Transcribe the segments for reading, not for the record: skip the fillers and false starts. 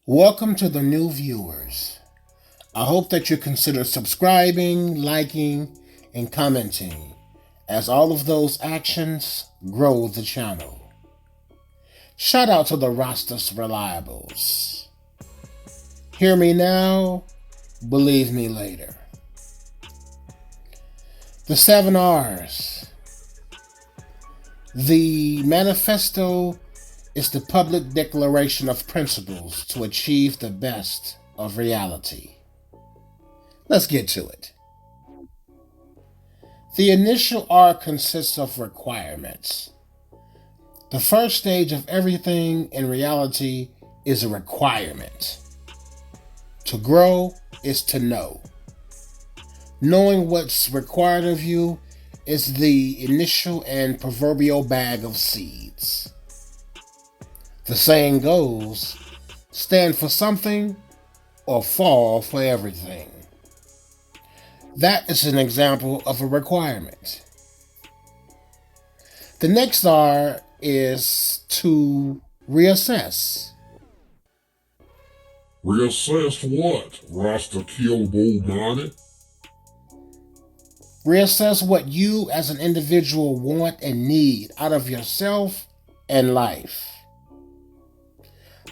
Welcome to the new viewers. I hope that you consider subscribing, liking, and commenting, as all of those actions grow the channel. Shout out to the Rastas Reliables. Hear me now, believe me later. The 7 R's. The manifesto is the public declaration of principles to achieve the best of reality. Let's get to it. The initial R consists of requirements. The first stage of everything in reality is a requirement. To grow is to know. Knowing what's required of you is the initial and proverbial bag of seeds. The saying goes, stand for something or fall for everything. That is an example of a requirement. The next R is to reassess. Reassess what? Rasta kill bull money? Reassess what you as an individual want and need out of yourself and life.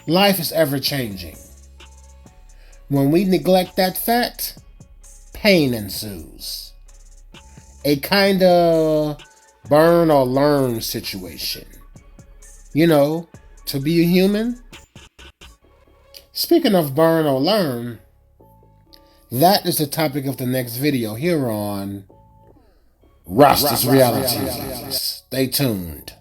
Life is ever changing. When we neglect that fact, pain ensues. A kind of burn or learn situation. You know, to be a human. Speaking of burn or learn, that is the topic of the next video here on Rasta's Reality. Stay tuned.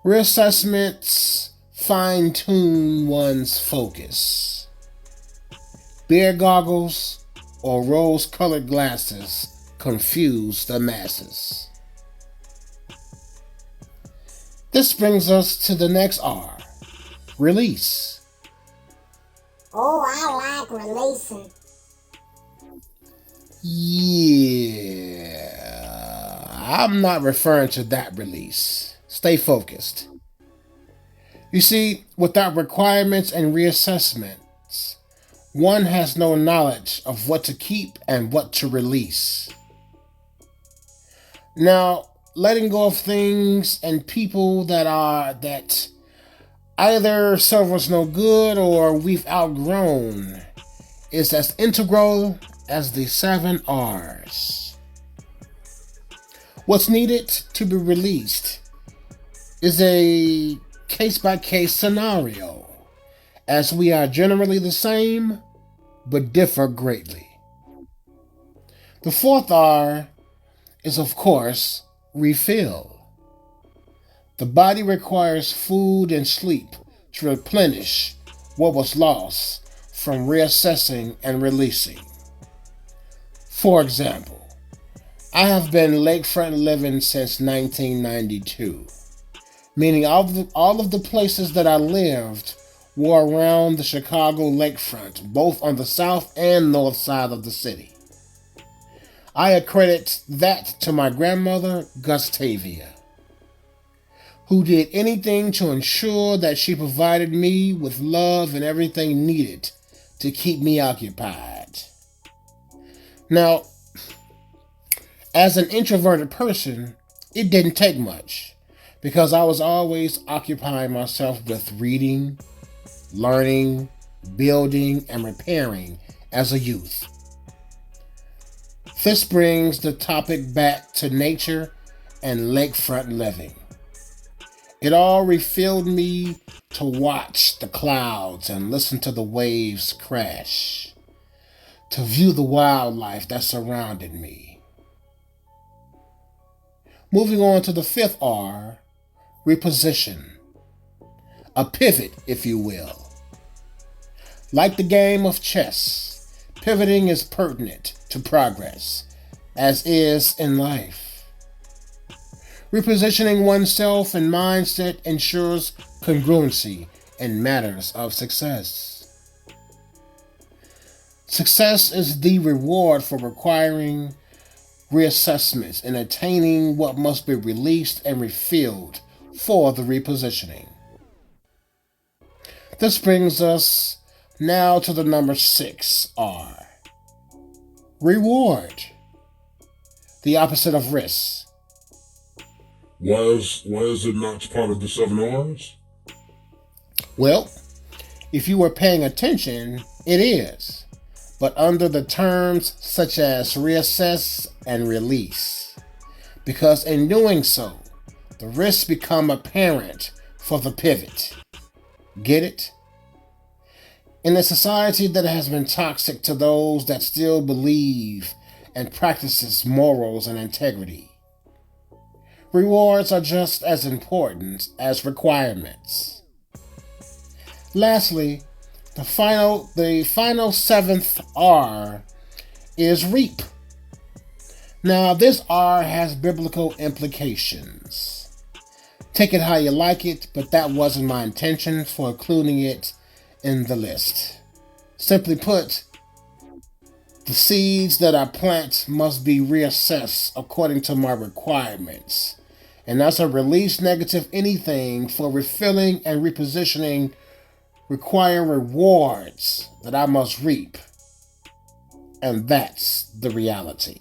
Reassessments fine-tune one's focus. Beer goggles or rose-colored glasses confuse the masses. This brings us to the next R, release. Oh, I like releasing. Yeah, I'm not referring to that release. Stay focused. You see, without requirements and reassessments, one has no knowledge of what to keep and what to release. Now, letting go of things and people that either serve us no good or we've outgrown is as integral as the 7 R's. What's needed to be released is a case-by-case scenario, as we are generally the same, but differ greatly. The 4th R is, of course, refill. The body requires food and sleep to replenish what was lost from reassessing and releasing. For example, I have been lakefront living since 1992. Meaning all of the places that I lived were around the Chicago lakefront, both on the south and north side of the city. I accredit that to my grandmother, Gustavia, who did anything to ensure that she provided me with love and everything needed to keep me occupied. Now, as an introverted person, it didn't take much, because I was always occupying myself with reading, learning, building, and repairing as a youth. This brings the topic back to nature and lakefront living. It all refilled me to watch the clouds and listen to the waves crash, to view the wildlife that surrounded me. Moving on to the 5th R, reposition. A pivot, if you will. Like the game of chess, pivoting is pertinent to progress, as is in life. Repositioning oneself and mindset ensures congruency in matters of success. Success is the reward for requiring reassessments and attaining what must be released and refilled for the repositioning. This brings us now to the number 6R. Reward. The opposite of risk. Why is it not part of the 7Rs? Well, if you were paying attention, it is, but under the terms such as reassess and release. Because in doing so, the risks become apparent for the pivot. Get it? In a society that has been toxic to those that still believe and practices morals and integrity, rewards are just as important as requirements. Lastly, the final 7th R is reap. Now, this R has biblical implications. Take it how you like it, but that wasn't my intention for including it in the list. Simply put, the seeds that I plant must be reassessed according to my requirements. And as I release negative anything for refilling and repositioning require rewards that I must reap. And that's the reality.